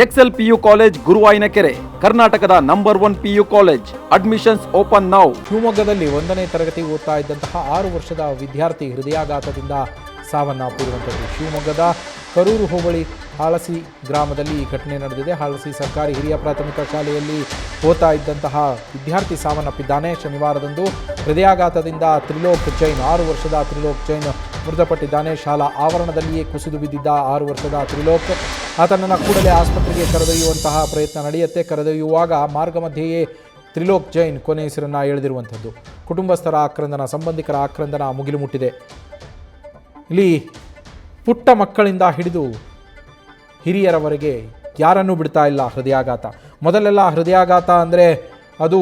Excel PU college ಗುರುವಾಯಿನಕೆರೆ, ಕರ್ನಾಟಕದ number 1 PU college. Admissions open now. ಶಿವಮೊಗ್ಗದಲ್ಲಿ 1ನೇ ತರಗತಿ ಓದ್ತಾ ಇದ್ದಂತಹ 6 ವರ್ಷದ ವಿದ್ಯಾರ್ಥಿ ಹೃದಯಾಘಾತದಿಂದ ಸಾವನ್ನಪ್ಪಿರುವಂಥದ್ದು. ಶಿವಮೊಗ್ಗದ ಕರೂರು ಹೋಬಳಿ ಹಾಳಸಿ ಗ್ರಾಮದಲ್ಲಿ ಈ ಘಟನೆ ನಡೆದಿದೆ. ಹಾಳಸಿ ಸರ್ಕಾರಿ ಹಿರಿಯ ಪ್ರಾಥಮಿಕ ಶಾಲೆಯಲ್ಲಿ ಓದ್ತಾ ಇದ್ದಂತಹ ವಿದ್ಯಾರ್ಥಿ ಸಾವನ್ನಪ್ಪಿದ್ದಾನೆ. ಶನಿವಾರದಂದು ಹೃದಯಾಘಾತದಿಂದ ತ್ರಿಲೋಕ್ ಜೈನ್, 6 ವರ್ಷದ ತ್ರಿಲೋಕ್ ಜೈನ್ ಮೃತಪಟ್ಟಿದ್ದಾನೆ. ಶಾಲಾ ಆವರಣದಲ್ಲಿಯೇ ಕುಸಿದು ಬಿದ್ದಿದ್ದ 6 ವರ್ಷದ ತ್ರಿಲೋಕ್, ಆತನನ್ನು ಕೂಡಲೇ ಆಸ್ಪತ್ರೆಗೆ ಕರೆದೊಯ್ಯುವಂತಹ ಪ್ರಯತ್ನ ನಡೆಯುತ್ತೆ. ಕರೆದೊಯ್ಯುವಾಗ ಮಾರ್ಗ ಮಧ್ಯೆಯೇ ತ್ರಿಲೋಕ್ ಜೈನ್ ಕೊನೆಯುಸಿರನ್ನು ಎಳೆದಿರುವಂಥದ್ದು. ಕುಟುಂಬಸ್ಥರ ಆಕ್ರಂದನ, ಸಂಬಂಧಿಕರ ಆಕ್ರಂದನ ಮುಗಿಲು ಮುಟ್ಟಿದೆ. ಇಲ್ಲಿ ಪುಟ್ಟ ಮಕ್ಕಳಿಂದ ಹಿಡಿದು ಹಿರಿಯರವರೆಗೆ ಯಾರನ್ನೂ ಬಿಡ್ತಾ ಇಲ್ಲ ಹೃದಯಾಘಾತ. ಮೊದಲೆಲ್ಲ ಹೃದಯಾಘಾತ ಅಂದರೆ ಅದು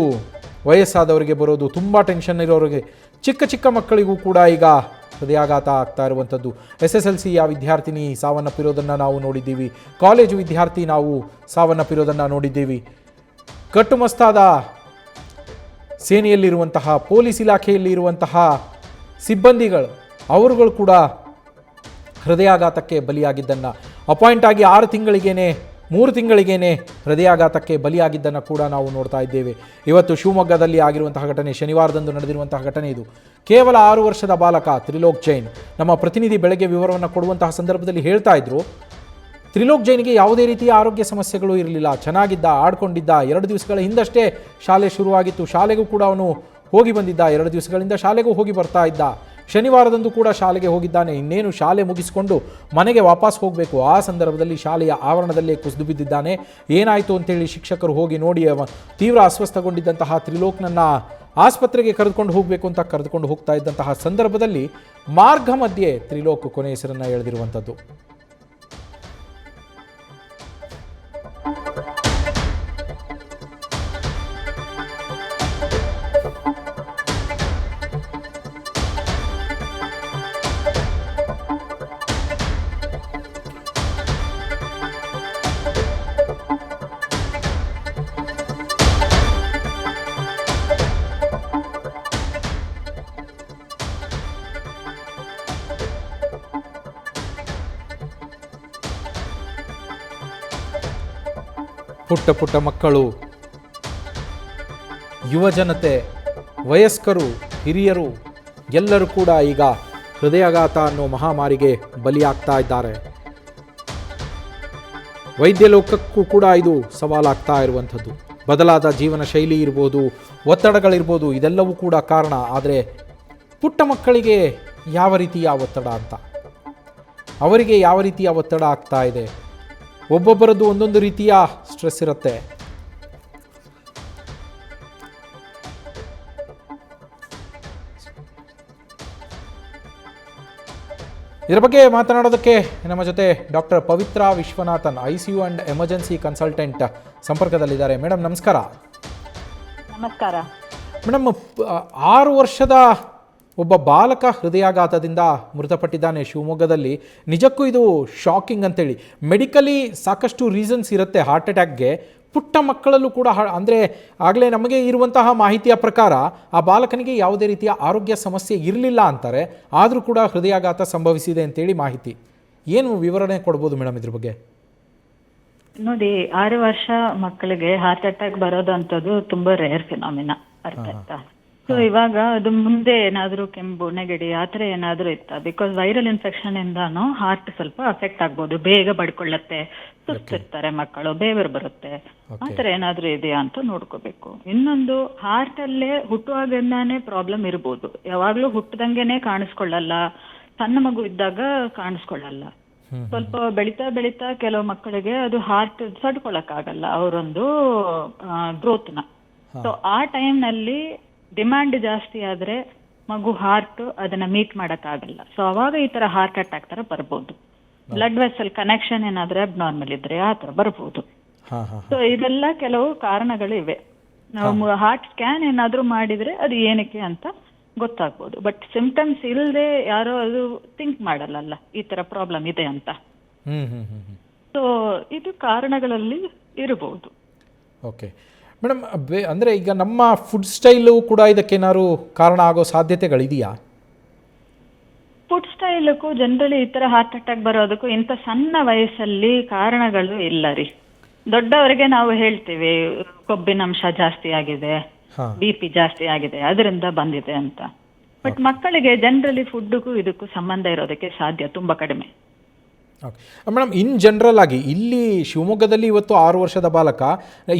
ವಯಸ್ಸಾದವರಿಗೆ ಬರೋದು, ತುಂಬ ಟೆನ್ಷನ್ ಇರೋರಿಗೆ. ಚಿಕ್ಕ ಚಿಕ್ಕ ಮಕ್ಕಳಿಗೂ ಕೂಡ ಈಗ ಹೃದಯಾಘಾತ ಆಗ್ತಾ ಇರುವಂಥದ್ದು. SSLCಯ ವಿದ್ಯಾರ್ಥಿನಿ ಸಾವನ್ನಪ್ಪಿರೋದನ್ನು ನಾವು ನೋಡಿದ್ದೀವಿ. ಕಾಲೇಜು ವಿದ್ಯಾರ್ಥಿ ನಾವು ಸಾವನ್ನಪ್ಪಿರೋದನ್ನು ನೋಡಿದ್ದೀವಿ. ಕಟ್ಟುಮಸ್ತಾದ ಸೇನೆಯಲ್ಲಿರುವಂತಹ, ಪೊಲೀಸ್ ಇಲಾಖೆಯಲ್ಲಿ ಇರುವಂತಹ ಸಿಬ್ಬಂದಿಗಳು, ಅವರುಗಳು ಕೂಡ ಹೃದಯಾಘಾತಕ್ಕೆ ಬಲಿಯಾಗಿದ್ದನ್ನು, ಅಪಾಯಿಂಟ್ ಆಗಿ 6 ತಿಂಗಳಿಗೇನೆ 3 ತಿಂಗಳಿಗೇನೆ ಹೃದಯಾಘಾತಕ್ಕೆ ಬಲಿಯಾಗಿದ್ದನ್ನು ಕೂಡ ನಾವು ನೋಡ್ತಾ ಇದ್ದೇವೆ. ಇವತ್ತು ಶಿವಮೊಗ್ಗದಲ್ಲಿ ಆಗಿರುವಂತಹ ಘಟನೆ, ಶನಿವಾರದಂದು ನಡೆದಿರುವಂತಹ ಘಟನೆ ಇದು. ಕೇವಲ 6 ವರ್ಷದ ಬಾಲಕ ತ್ರಿಲೋಕ್ ಜೈನ್. ನಮ್ಮ ಪ್ರತಿನಿಧಿ ಬೆಳಗ್ಗೆ ವಿವರವನ್ನು ಕೊಡುವಂತಹ ಸಂದರ್ಭದಲ್ಲಿ ಹೇಳ್ತಾ ಇದ್ರು, ತ್ರಿಲೋಕ್ ಜೈನ್ಗೆ ಯಾವುದೇ ರೀತಿಯ ಆರೋಗ್ಯ ಸಮಸ್ಯೆಗಳು ಇರಲಿಲ್ಲ, ಚೆನ್ನಾಗಿದ್ದ, ಆಡ್ಕೊಂಡಿದ್ದ. 2 ದಿವಸಗಳ ಹಿಂದಷ್ಟೇ ಶಾಲೆ ಶುರುವಾಗಿತ್ತು. ಶಾಲೆಗೂ ಕೂಡ ಅವನು ಹೋಗಿ ಬಂದಿದ್ದ. 2 ದಿವಸಗಳಿಂದ ಶಾಲೆಗೂ ಹೋಗಿ ಬರ್ತಾ ಇದ್ದ. ಶನಿವಾರದಂದು ಕೂಡ ಶಾಲೆಗೆ ಹೋಗಿದ್ದಾನೆ. ಇನ್ನೇನು ಶಾಲೆ ಮುಗಿಸಿಕೊಂಡು ಮನೆಗೆ ವಾಪಸ್ ಹೋಗಬೇಕು. ಆ ಸಂದರ್ಭದಲ್ಲಿ ಶಾಲೆಯ ಆವರಣದಲ್ಲೇ ಕುಸಿದು ಬಿದ್ದಿದ್ದಾನೆ. ಏನಾಯಿತು ಅಂತೇಳಿ ಶಿಕ್ಷಕರು ಹೋಗಿ ನೋಡಿ ತೀವ್ರ ಅಸ್ವಸ್ಥಗೊಂಡಿದ್ದಂತಹ ತ್ರಿಲೋಕ್ನನ್ನು ಆಸ್ಪತ್ರೆಗೆ ಕರೆದುಕೊಂಡು ಹೋಗಬೇಕು ಅಂತ ಕರೆದುಕೊಂಡು ಹೋಗ್ತಾ ಇದ್ದಂತಹ ಸಂದರ್ಭದಲ್ಲಿ ಮಾರ್ಗ ಮಧ್ಯೆ ತ್ರಿಲೋಕ್ ಕೊನೆ ಹೆಸರನ್ನು ಎಳೆದಿರುವಂಥದ್ದು. ಪುಟ್ಟ ಪುಟ್ಟ ಮಕ್ಕಳು, ಯುವಜನತೆ, ವಯಸ್ಕರು, ಹಿರಿಯರು ಎಲ್ಲರೂ ಕೂಡ ಈಗ ಹೃದಯಾಘಾತ ಅನ್ನೋ ಮಹಾಮಾರಿಗೆ ಬಲಿಯಾಗ್ತಾ ಇದ್ದಾರೆ. ವೈದ್ಯ ಲೋಕಕ್ಕೂ ಕೂಡ ಇದು ಸವಾಲಾಗ್ತಾ ಇರುವಂಥದ್ದು. ಬದಲಾದ ಜೀವನ ಶೈಲಿ ಇರ್ಬೋದು, ಒತ್ತಡಗಳಿರ್ಬೋದು, ಇದೆಲ್ಲವೂ ಕೂಡ ಕಾರಣ. ಆದರೆ ಪುಟ್ಟ ಮಕ್ಕಳಿಗೆ ಯಾವ ರೀತಿಯ ಒತ್ತಡ ಅಂತ, ಅವರಿಗೆ ಯಾವ ರೀತಿಯ ಒತ್ತಡ ಆಗ್ತಾ ಇದೆ, ಒಬ್ಬೊಬ್ಬರದ್ದು ಒಂದೊಂದು ರೀತಿಯ ಸ್ಟ್ರೆಸ್ ಇರುತ್ತೆ. ಇದರ ಬಗ್ಗೆ ಮಾತನಾಡೋದಕ್ಕೆ ನಮ್ಮ ಜೊತೆ doctor Pavithra Vishwanathan, ICU and emergency consultant ಸಂಪರ್ಕದಲ್ಲಿದ್ದಾರೆ. ಮೇಡಮ್ ನಮಸ್ಕಾರ. ನಮಸ್ಕಾರ ಮೇಡಮ್, 6 ವರ್ಷದ ಒಬ್ಬ ಬಾಲಕ ಹೃದಯಾಘಾತದಿಂದ ಮೃತಪಟ್ಟಿದ್ದಾನೆ ಶಿವಮೊಗ್ಗದಲ್ಲಿ. ನಿಜಕ್ಕೂ ಇದು ಶಾಕಿಂಗ್ ಅಂತೇಳಿ. ಮೆಡಿಕಲಿ ಸಾಕಷ್ಟು ರೀಸನ್ಸ್ ಇರುತ್ತೆ ಹಾರ್ಟ್ ಅಟ್ಯಾಕ್ಗೆ. ಪುಟ್ಟ ಮಕ್ಕಳಲ್ಲೂ ಕೂಡ ಅಂದರೆ ಆಗಲೇ ನಮಗೆ ಇರುವಂತಹ ಮಾಹಿತಿಯ ಪ್ರಕಾರ ಆ ಬಾಲಕನಿಗೆ ಯಾವುದೇ ರೀತಿಯ ಆರೋಗ್ಯ ಸಮಸ್ಯೆ ಇರಲಿಲ್ಲ ಅಂತಾರೆ, ಆದರೂ ಕೂಡ ಹೃದಯಾಘಾತ ಸಂಭವಿಸಿದೆ ಅಂತೇಳಿ ಮಾಹಿತಿ. ಏನು ವಿವರಣೆ ಕೊಡ್ಬೋದು ಮೇಡಮ್ ಇದ್ರ ಬಗ್ಗೆ? ನೋಡಿ, 6 ವರ್ಷ ಮಕ್ಕಳಿಗೆ ಹಾರ್ಟ್ ಅಟ್ಯಾಕ್ ಬರೋದು ಅಂತದ್ದು ತುಂಬಾ ರೇರ್ ಫಿನಾಮಿನಾ, ಅರ್ಥ ಆಯ್ತಾ? ಸೊ ಇವಾಗ ಅದು ಮುಂದೆ ಏನಾದ್ರೂ ಕೆಮ್ಮು, ನೆಗಡಿ ಆತರ ಏನಾದ್ರೂ ಇತ್ತ, ಬಿಕಾಸ್ ವೈರಲ್ ಇನ್ಫೆಕ್ಷನ್ ಇಂದಾನು ಹಾರ್ಟ್ ಸ್ವಲ್ಪ ಅಫೆಕ್ಟ್ ಆಗ್ಬೋದು, ಬೇಗ ಬಡ್ಕೊಳ್ಳತ್ತೆ, ಸುಸ್ತಿರ್ತಾರೆ ಮಕ್ಕಳು, ಬೆವರು ಬರುತ್ತೆ, ಆತರ ಏನಾದ್ರೂ ಇದೆಯಾ ಅಂತ ನೋಡ್ಕೋಬೇಕು. ಇನ್ನೊಂದು, ಹಾರ್ಟ್ ಅಲ್ಲೇ ಹುಟ್ಟುವಾಗನೇ ಪ್ರಾಬ್ಲಮ್ ಇರ್ಬೋದು, ಯಾವಾಗ್ಲೂ ಹುಟ್ಟದಂಗೆನೆ ಕಾಣಿಸ್ಕೊಳ್ಳಲ್ಲ, ಸಣ್ಣ ಮಗು ಇದ್ದಾಗ ಕಾಣಿಸ್ಕೊಳ್ಳಲ್ಲ. ಸ್ವಲ್ಪ ಬೆಳಿತಾ ಬೆಳಿತಾ ಕೆಲವು ಮಕ್ಕಳಿಗೆ ಅದು ಹಾರ್ಟ್ ತಡ್ಕೊಳಕ್ ಆಗಲ್ಲ ಅವರೊಂದು ಗ್ರೋತ್ನ. ಸೊ ಆ ಟೈಮ್ ನಲ್ಲಿ ಡಿಮ್ಯಾಂಡ್ ಜಾಸ್ತಿ ಆದ್ರೆ ಮಗು ಹಾರ್ಟ್ ಅದನ್ನ ಮೀಟ್ ಮಾಡಕ್ ಆಗಲ್ಲ. ಸೊ ಅವಾಗ ಈ ತರ ಹಾರ್ಟ್ ಅಟ್ಯಾಕ್ ತರ ಬರ್ಬೋದು. ಬ್ಲಡ್ ವೆಸಲ್ ಕನೆಕ್ಷನ್ ಏನಾದ್ರೆ ಅಬ್ನಾರ್ಮಲ್ ಇದ್ರೆ ಆ ತರ ಬರ್ಬೋದು. ಸೊ ಇದೆಲ್ಲ ಕೆಲವು ಕಾರಣಗಳು ಇವೆ. ನಾವು ಹಾರ್ಟ್ ಸ್ಕ್ಯಾನ್ ಏನಾದ್ರೂ ಮಾಡಿದ್ರೆ ಅದು ಏನಕ್ಕೆ ಅಂತ ಗೊತ್ತಾಗ್ಬೋದು. ಬಟ್ ಸಿಂಪ್ಟಮ್ಸ್ ಇಲ್ಲದೆ ಯಾರೋ ಅದು ಥಿಂಕ್ ಮಾಡಲ್ಲ ಈ ತರ ಪ್ರಾಬ್ಲಮ್ ಇದೆ ಅಂತ. ಸೊ ಇದು ಕಾರಣಗಳಲ್ಲಿ ಇರಬಹುದು. ಓಕೆ ಮೇಡಮ್, ಅಂದರೆ ಈಗ ನಮ್ಮ ಫುಡ್ ಸ್ಟೈಲು ಕೂಡ ಇದಕ್ಕೇನಾದ್ರು ಕಾರಣ ಆಗೋ ಸಾಧ್ಯತೆಗಳಿದೆಯಾ? ಫುಡ್ ಸ್ಟೈಲ್ಗೂ ಜನರಲಿ ಈ ತರ ಹಾರ್ಟ್ ಅಟ್ಯಾಕ್ ಬರೋದಕ್ಕೂ ಇಂಥ ಸಣ್ಣ ವಯಸ್ಸಲ್ಲಿ ಕಾರಣಗಳು ಇಲ್ಲ ರೀ. ದೊಡ್ಡವರಿಗೆ ನಾವು ಹೇಳ್ತೀವಿ ಕೊಬ್ಬಿನಂಶ ಜಾಸ್ತಿ ಆಗಿದೆ, ಹಾಂ BP ಜಾಸ್ತಿ ಆಗಿದೆ, ಅದರಿಂದ ಬಂದಿದೆ ಅಂತ. ಬಟ್ ಮಕ್ಕಳಿಗೆ ಜನರಲಿ ಫುಡ್ಗೂ ಇದಕ್ಕೂ ಸಂಬಂಧ ಇರೋದಕ್ಕೆ ಸಾಧ್ಯ ತುಂಬಾ ಕಡಿಮೆ. ಓಕೆ ಮೇಡಮ್, ಇನ್ ಜನರಲ್ ಆಗಿ ಇಲ್ಲಿ ಶಿವಮೊಗ್ಗದಲ್ಲಿ ಇವತ್ತು 6 ವರ್ಷದ ಬಾಲಕ,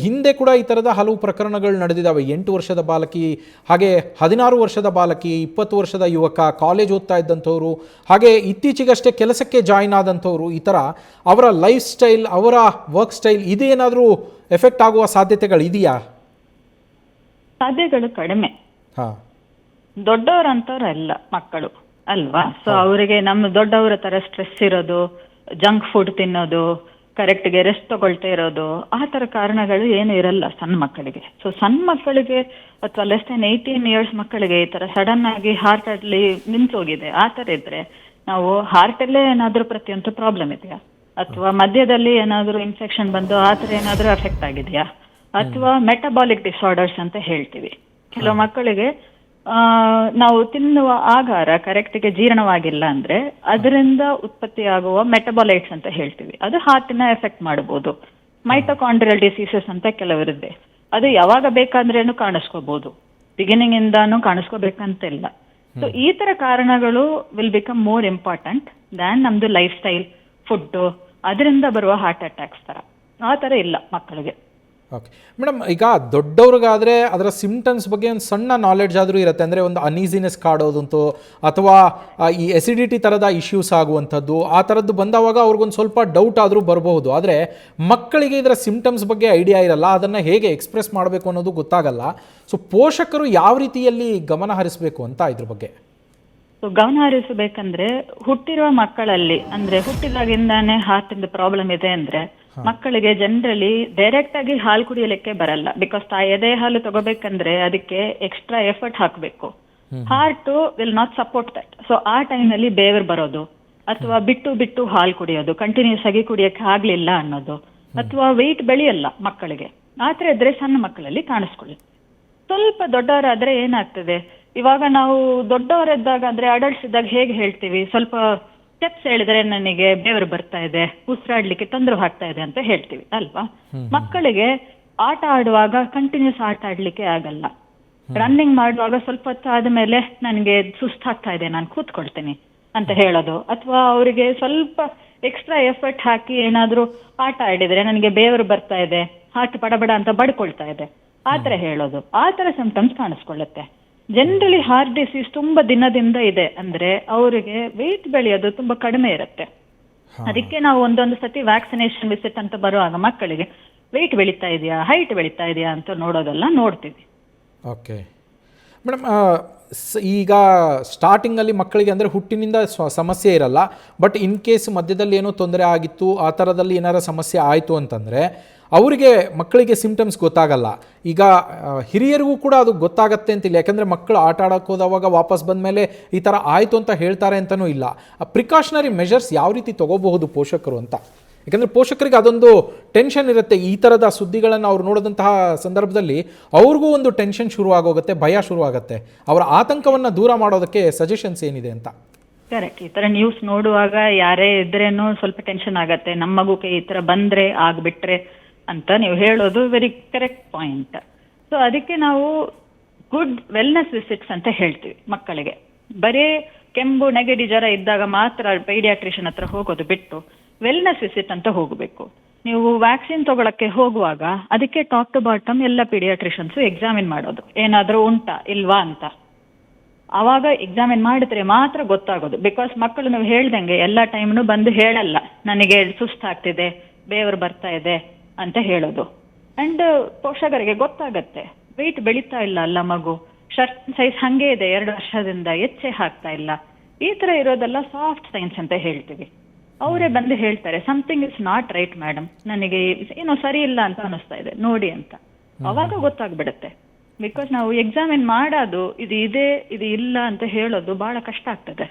ಹಿಂದೆ ಕೂಡ ಈ ಥರದ ಹಲವು ಪ್ರಕರಣಗಳು ನಡೆದಿದ್ದಾವೆ. 8 ವರ್ಷದ ಬಾಲಕಿ, ಹಾಗೆ 16 ವರ್ಷದ ಬಾಲಕಿ, 20 ವರ್ಷದ ಯುವಕ, ಕಾಲೇಜ್ ಓದ್ತಾ ಇದ್ದಂಥವ್ರು, ಹಾಗೆ ಇತ್ತೀಚೆಗಷ್ಟೇ ಕೆಲಸಕ್ಕೆ ಜಾಯಿನ್ ಆದಂಥವ್ರು. ಈ ಥರ ಅವರ ಲೈಫ್ ಸ್ಟೈಲ್, ಅವರ ವರ್ಕ್ ಸ್ಟೈಲ್ ಇದೇನಾದರೂ ಎಫೆಕ್ಟ್ ಆಗುವ ಸಾಧ್ಯತೆಗಳು ಇದೆಯಾ? ಸಾಧ್ಯಗಳು ಕಡಿಮೆ. ಹಾಂ, ದೊಡ್ಡವರಂತವ್ರಲ್ಲ ಮಕ್ಕಳು ಅಲ್ವಾ? ಸೊ ಅವರಿಗೆ ನಮ್ಮ ದೊಡ್ಡವರ ತರ ಸ್ಟ್ರೆಸ್ ಇರೋದು, ಜಂಕ್ ಫುಡ್ ತಿನ್ನೋದು, ಕರೆಕ್ಟ್ಗೆ ರೆಸ್ಟ್ ತಗೊಳ್ತಾ ಇರೋದು, ಆ ತರ ಕಾರಣಗಳು ಏನು ಇರಲ್ಲ ಸಣ್ಣ ಮಕ್ಕಳಿಗೆ. ಸೊ ಸಣ್ಣ ಮಕ್ಕಳಿಗೆ ಅಥವಾ ಲೆಸ್ ದೆನ್ 18 ಇಯರ್ಸ್ ಮಕ್ಕಳಿಗೆ ಈ ತರ ಸಡನ್ ಆಗಿ ಹಾರ್ಟ್ ಅಲ್ಲಿ ನಿಂತೋಗಿದೆ, ಆ ತರ ಇದ್ರೆ ನಾವು ಹಾರ್ಟ್ ಅಲ್ಲೇ ಏನಾದ್ರೂ ಪ್ರತಿಯೊಂದು ಪ್ರಾಬ್ಲಮ್ ಇದೆಯಾ, ಅಥವಾ ಮಧ್ಯದಲ್ಲಿ ಏನಾದ್ರೂ ಇನ್ಫೆಕ್ಷನ್ ಬಂದು ಆ ತರ ಏನಾದ್ರೂ ಎಫೆಕ್ಟ್ ಆಗಿದೆಯಾ, ಅಥವಾ ಮೆಟಬಾಲಿಕ್ ಡಿಸಾರ್ಡರ್ಸ್ ಅಂತ ಹೇಳ್ತೀವಿ. ಕೆಲವು ಮಕ್ಕಳಿಗೆ ನಾವು ತಿನ್ನುವ ಆಹಾರ ಕರೆಕ್ಟ್ಗೆ ಜೀರ್ಣವಾಗಿಲ್ಲ ಅಂದ್ರೆ ಅದರಿಂದ ಉತ್ಪತ್ತಿಯಾಗುವ ಮೆಟಬಾಲೈಟ್ಸ್ ಅಂತ ಹೇಳ್ತೀವಿ, ಅದು ಹಾರ್ಟಿನ ಎಫೆಕ್ಟ್ ಮಾಡಬಹುದು. ಮೈಟೊಕಾಂಡ್ರಿಯಲ್ ಡಿಸೀಸಸ್ ಅಂತ ಕೆಲವರಿದೆ, ಅದು ಯಾವಾಗ ಬೇಕಾದ್ರೇನು ಕಾಣಿಸ್ಕೋಬಹುದು, ಬಿಗಿನಿಂಗ್ ಇಂದಾನು ಕಾಣಿಸ್ಕೋಬೇಕಂತಿಲ್ಲ. ಸೊ ಈ ತರ ಕಾರಣಗಳು will become more important than ನಮ್ದು ಲೈಫ್ ಸ್ಟೈಲ್, ಫುಡ್, ಅದರಿಂದ ಬರುವ ಹಾರ್ಟ್ ಅಟ್ಯಾಕ್ಸ್ ತರ. ಆ ತರ ಇಲ್ಲ ಮಕ್ಕಳಿಗೆ. ಓಕೆ ಮೇಡಮ್, ಈಗ ದೊಡ್ಡವ್ರಿಗಾದರೆ ಅದರ ಸಿಮ್ಟಮ್ಸ್ ಬಗ್ಗೆ ಒಂದು ಸಣ್ಣ ನಾಲೆಡ್ಜ್ ಆದರೂ ಇರುತ್ತೆ. ಅಂದರೆ ಒಂದು ಅನೀಸಿನೆಸ್ ಕಾಡೋದಂತೂ, ಅಥವಾ ಈ ಎಸಿಡಿಟಿ ಥರದ ಇಶ್ಯೂಸ್ ಆಗುವಂಥದ್ದು, ಆ ಥರದ್ದು ಬಂದವಾಗ ಅವ್ರಿಗೊಂದು ಸ್ವಲ್ಪ ಡೌಟ್ ಆದರೂ ಬರಬಹುದು. ಆದರೆ ಮಕ್ಕಳಿಗೆ ಇದರ ಸಿಮ್ಟಮ್ಸ್ ಬಗ್ಗೆ ಐಡಿಯಾ ಇರಲ್ಲ, ಅದನ್ನು ಹೇಗೆ ಎಕ್ಸ್ಪ್ರೆಸ್ ಮಾಡಬೇಕು ಅನ್ನೋದು ಗೊತ್ತಾಗಲ್ಲ. ಸೊ ಪೋಷಕರು ಯಾವ ರೀತಿಯಲ್ಲಿ ಗಮನ ಹರಿಸಬೇಕು ಅಂತ ಇದ್ರ ಬಗ್ಗೆ? ಸೊ ಗಮನ ಹರಿಸಬೇಕಂದ್ರೆ ಹುಟ್ಟಿರುವ ಮಕ್ಕಳಲ್ಲಿ, ಅಂದ್ರೆ ಹುಟ್ಟಿದಾಗಿಂದಾನೇ ಹಾರ್ಟಿಂದ ಪ್ರಾಬ್ಲಮ್ ಇದೆ ಅಂದ್ರೆ ಮಕ್ಕಳಿಗೆ ಜನರಲಿ ಡೈರೆಕ್ಟ್ ಆಗಿ ಹಾಲು ಕುಡಿಯಲಿಕ್ಕೆ ಬರಲ್ಲ. ಬಿಕಾಸ್ ಎದೆ ಹಾಲು ತಗೋಬೇಕಂದ್ರೆ ಅದಕ್ಕೆ ಎಕ್ಸ್ಟ್ರಾ ಎಫರ್ಟ್ ಹಾಕಬೇಕು. Heart will not support that. So ಆ ಟೈಮ್ನಲ್ಲಿ ಬೇವರು ಬರೋದು, ಅಥವಾ ಬಿಟ್ಟು ಬಿಟ್ಟು ಹಾಲು ಕುಡಿಯೋದು, ಕಂಟಿನ್ಯೂಸ್ ಆಗಿ ಕುಡಿಯಕ್ಕೆ ಆಗ್ಲಿಲ್ಲ ಅನ್ನೋದು, ಅಥವಾ ವೆಯ್ಟ್ ಬೆಳೆಯಲ್ಲ ಮಕ್ಕಳಿಗೆ, ಆ ಥರ ಇದ್ರೆ ಸಣ್ಣ ಮಕ್ಕಳಲ್ಲಿ ಕಾಣಿಸ್ಕೊಳ್ಳುತ್ತೆ. ಸ್ವಲ್ಪ ದೊಡ್ಡವರಾದ್ರೆ ಏನಾಗ್ತದೆ, ಇವಾಗ ನಾವು ದೊಡ್ಡವರಿದ್ದಾಗ ಅಂದ್ರೆ ಅಡಲ್ಟ್ಸ್ ಇದ್ದಾಗ ಹೇಗೆ ಹೇಳ್ತೀವಿ, ಸ್ವಲ್ಪ ಸ್ಟೆಪ್ಸ್ ಹೇಳಿದ್ರೆ ನನಗೆ ಬೆವರು ಬರ್ತಾ ಇದೆ, ಉಸಿರಾಡ್ಲಿಕ್ಕೆ ತೊಂದರೆ ಆಗ್ತಾ ಇದೆ ಅಂತ ಹೇಳ್ತೀವಿ ಅಲ್ವಾ? ಮಕ್ಕಳಿಗೆ ಆಟ ಆಡುವಾಗ ಕಂಟಿನ್ಯೂಸ್ ಆಟ ಆಡ್ಲಿಕ್ಕೆ ಆಗಲ್ಲ. ರನ್ನಿಂಗ್ ಮಾಡುವಾಗ ಸ್ವಲ್ಪ ಹೊತ್ತು ಆದ್ಮೇಲೆ ನನಗೆ ಸುಸ್ತಾಗ್ತಾ ಇದೆ, ನಾನು ಕೂತ್ಕೊಳ್ತೀನಿ ಅಂತ ಹೇಳೋದು, ಅಥವಾ ಅವರಿಗೆ ಸ್ವಲ್ಪ ಎಕ್ಸ್ಟ್ರಾ ಎಫರ್ಟ್ ಹಾಕಿ ಏನಾದ್ರೂ ಆಟ ಆಡಿದ್ರೆ ನನಗೆ ಬೆವರು ಬರ್ತಾ ಇದೆ, ಹಾರ್ಟ್ ಬಡಬಡ ಅಂತ ಬಡ್ಕೊಳ್ತಾ ಇದೆ, ಆ ತರ ಹೇಳೋದು, ಆ ತರ ಸಿಂಪ್ಟಮ್ಸ್ ಕಾಣಿಸ್ಕೊಳ್ಳುತ್ತೆ. ಜನರಲಿ ಹಾರ್ಟ್ ಡಿಸೀಸ್ ತುಂಬಾ ದಿನದಿಂದ ಇದೆ ಅಂದ್ರೆ ಅವರಿಗೆ ವೆಯ್ಟ್ ಬೆಳೆಯೋದು ತುಂಬಾ ಕಡಿಮೆ ಇರುತ್ತೆ. ಅದಕ್ಕೆ ನಾವು ಒಂದೊಂದು ಸತಿ ವ್ಯಾಕ್ಸಿನೇಷನ್ ವಿಸಿಟ್ ಅಂತ ಬರುವಾಗ ಮಕ್ಕಳಿಗೆ ವೆಯ್ಟ್ ಬೆಳೀತಾ ಇದೆಯಾ, ಹೈಟ್ ಬೆಳೀತಾ ಇದೆಯಾ ಅಂತ ನೋಡೋದೆಲ್ಲ ನೋಡ್ತೀವಿ. ಓಕೆ ಮೇಡಮ್, ಈಗ ಸ್ಟಾರ್ಟಿಂಗಲ್ಲಿ ಮಕ್ಕಳಿಗೆ ಅಂದರೆ ಹುಟ್ಟಿನಿಂದ ಸಮಸ್ಯೆ ಇರಲ್ಲ, ಬಟ್ ಇನ್ ಕೇಸ್ ಮಧ್ಯದಲ್ಲಿ ಏನೋ ತೊಂದರೆ ಆಗಿತ್ತು, ಆ ಥರದಲ್ಲಿ ಏನಾರ ಸಮಸ್ಯೆ ಆಯಿತು ಅಂತಂದರೆ ಅವರಿಗೆ ಮಕ್ಕಳಿಗೆ ಸಿಂಪ್ಟಮ್ಸ್ ಗೊತ್ತಾಗಲ್ಲ. ಈಗ ಹಿರಿಯರಿಗೂ ಕೂಡ ಅದು ಗೊತ್ತಾಗತ್ತೆ ಅಂತಿಲ್ಲ, ಯಾಕಂದರೆ ಮಕ್ಕಳು ಆಟ ಆಡೋಕ್ಕೆ ಹೋದವಾಗ ವಾಪಸ್ ಬಂದ ಮೇಲೆ ಈ ಥರ ಆಯಿತು ಅಂತ ಹೇಳ್ತಾರೆ ಅಂತಲೂ ಇಲ್ಲ. ಪ್ರಿಕಾಷನರಿ ಮೆಷರ್ಸ್ ಯಾವ ರೀತಿ ತೊಗೋಬಹುದು ಪೋಷಕರು ಅಂತ? ಯಾಕಂದರೆ ಪೋಷಕರಿಗೆ ಅದೊಂದು ಟೆನ್ಷನ್ ಇರುತ್ತೆ, ಈ ಥರದ ಸುದ್ದಿಗಳನ್ನು ಅವ್ರು ನೋಡಿದಂತಹ ಸಂದರ್ಭದಲ್ಲಿ ಅವ್ರಿಗೂ ಒಂದು ಟೆನ್ಷನ್ ಶುರುವಾಗೋಗುತ್ತೆ, ಭಯ ಶುರುವಾಗುತ್ತೆ. ಅವರ ಆತಂಕವನ್ನು ದೂರ ಮಾಡೋದಕ್ಕೆ ಸಜೆಷನ್ಸ್ ಏನಿದೆ ಅಂತ? ಕರೆಕ್ಟ್. ಈ ತರ ನ್ಯೂಸ್ ನೋಡುವಾಗ ಯಾರೇ ಇದ್ರೇನು ಸ್ವಲ್ಪ ಟೆನ್ಷನ್ ಆಗತ್ತೆ, ನಮ್ಮ ಮಗುಗೆ ಈ ತರ ಬಂದ್ರೆ ಆಗ್ಬಿಟ್ರೆ ಅಂತ ನೀವು ಹೇಳೋದು ವೆರಿ ಕರೆಕ್ಟ್ ಪಾಯಿಂಟ್. ಸೊ ಅದಕ್ಕೆ ನಾವು ಗುಡ್ ವೆಲ್ನೆಸ್ ವಿಸಿಟ್ಸ್ ಅಂತ ಹೇಳ್ತೀವಿ ಮಕ್ಕಳಿಗೆ. ಬರೀ ಕೆಮ್ಮು ನೆಗಡಿ ಜ್ವರ ಇದ್ದಾಗ ಮಾತ್ರ ಪೀಡಿಯಾಟ್ರಿಷಿಯನ್ ಹತ್ರ ಹೋಗೋದು ಬಿಟ್ಟು ವೆಲ್ನೆಸ್ ವಿಸಿಟ್ ಅಂತ ಹೋಗಬೇಕು. ನೀವು ವ್ಯಾಕ್ಸಿನ್ ತಗೊಳಕ್ಕೆ ಹೋಗುವಾಗ ಅದಕ್ಕೆ ಟಾಪ್ ಟು ಬಾಟಮ್ ಎಲ್ಲ ಪೀಡಿಯಾಟ್ರಿಷಿಯನ್ಸ್ ಎಕ್ಸಾಮಿನ್ ಮಾಡೋದು, ಏನಾದ್ರೂ ಉಂಟಾ ಇಲ್ವಾ ಅಂತ. ಅವಾಗ ಎಕ್ಸಾಮಿನ್ ಮಾಡಿದ್ರೆ ಮಾತ್ರ ಗೊತ್ತಾಗೋದು. ಬಿಕಾಸ್ ಮಕ್ಕಳು ನೀವು ಹೇಳ್ದಂಗೆ ಎಲ್ಲ ಟೈಮ್ನು ಬಂದು ಹೇಳಲ್ಲ ನನಗೆ ಸುಸ್ತಾಗ್ತಿದೆ, ಬೇವರು ಬರ್ತಾ ಇದೆ ಅಂತ ಹೇಳೋದು. ಅಂಡ್ ಪೋಷಕರಿಗೆ ಗೊತ್ತಾಗತ್ತೆ ವೆಯ್ಟ್ ಬೆಳೀತಾ ಇಲ್ಲ ಅಲ್ಲ ಮಗು, ಶರ್ಟ್ ಸೈಜ್ ಹಂಗೆ ಇದೆ 2 ವರ್ಷದಿಂದ, ಹೆಚ್ಚೆ ಹಾಕ್ತಾ ಇಲ್ಲ, ಈ ತರ ಇರೋದೆಲ್ಲ ಸಾಫ್ಟ್ ಸೈನ್ಸ್ ಅಂತ ಹೇಳ್ತೀವಿ. ಅವರೇ ಬಂದು ಹೇಳ್ತಾರೆ something is not right madam, ನನಗೆ ಏನೋ ಸರಿ ಇಲ್ಲ ಅಂತ ಅನಿಸ್ತಾ ಇದೆ ನೋಡಿ ಅಂತ. ಅವಾಗ ಗೊತ್ತಾಗ್ಬಿಡುತ್ತೆ. ಬಿಕಾಸ್ ನಾವು ಎಕ್ಸಾಮಿನ್ ಮಾಡೋದು ಇದು ಇದೆ ಇದು ಇಲ್ಲ ಅಂತ ಹೇಳೋದು ಬಹಳ ಕಷ್ಟ ಆಗ್ತದೆ.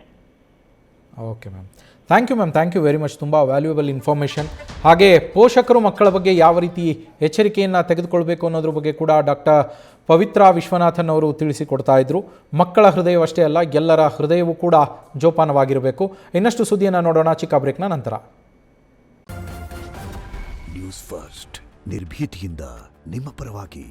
Okay ma'am, thank you ma'am, thank you very much. ತುಂಬ ವ್ಯಾಲ್ಯೂಯಬಲ್ ಇನ್ಫಾರ್ಮೇಷನ್. ಹಾಗೆ ಪೋಷಕರು ಮಕ್ಕಳ ಬಗ್ಗೆ ಯಾವ ರೀತಿ ಎಚ್ಚರಿಕೆಯನ್ನು ತೆಗೆದುಕೊಳ್ಬೇಕು ಅನ್ನೋದ್ರ ಬಗ್ಗೆ ಕೂಡ ಡಾಕ್ಟರ್ ಪವಿತ್ರ ವಿಶ್ವನಾಥನ್ ಅವರು ತಿಳಿಸಿಕೊಡ್ತಾ ಇದ್ರು. ಮಕ್ಕಳ ಹೃದಯವಷ್ಟೇ ಅಲ್ಲ, ಎಲ್ಲರ ಹೃದಯವೂ ಕೂಡ ಜೋಪಾನವಾಗಿರಬೇಕು. ಇನ್ನಷ್ಟು ಸುದ್ದಿಯನ್ನು ನೋಡೋಣ ಚಿಕ್ಕ ಬ್ರೇಕ್ನ ನಂತರ. ನ್ಯೂಸ್ ಫಸ್ಟ್ ನಿರ್ಭೀತಿಯಿಂದ ನಿಮ್ಮ ಪರವಾಗಿ.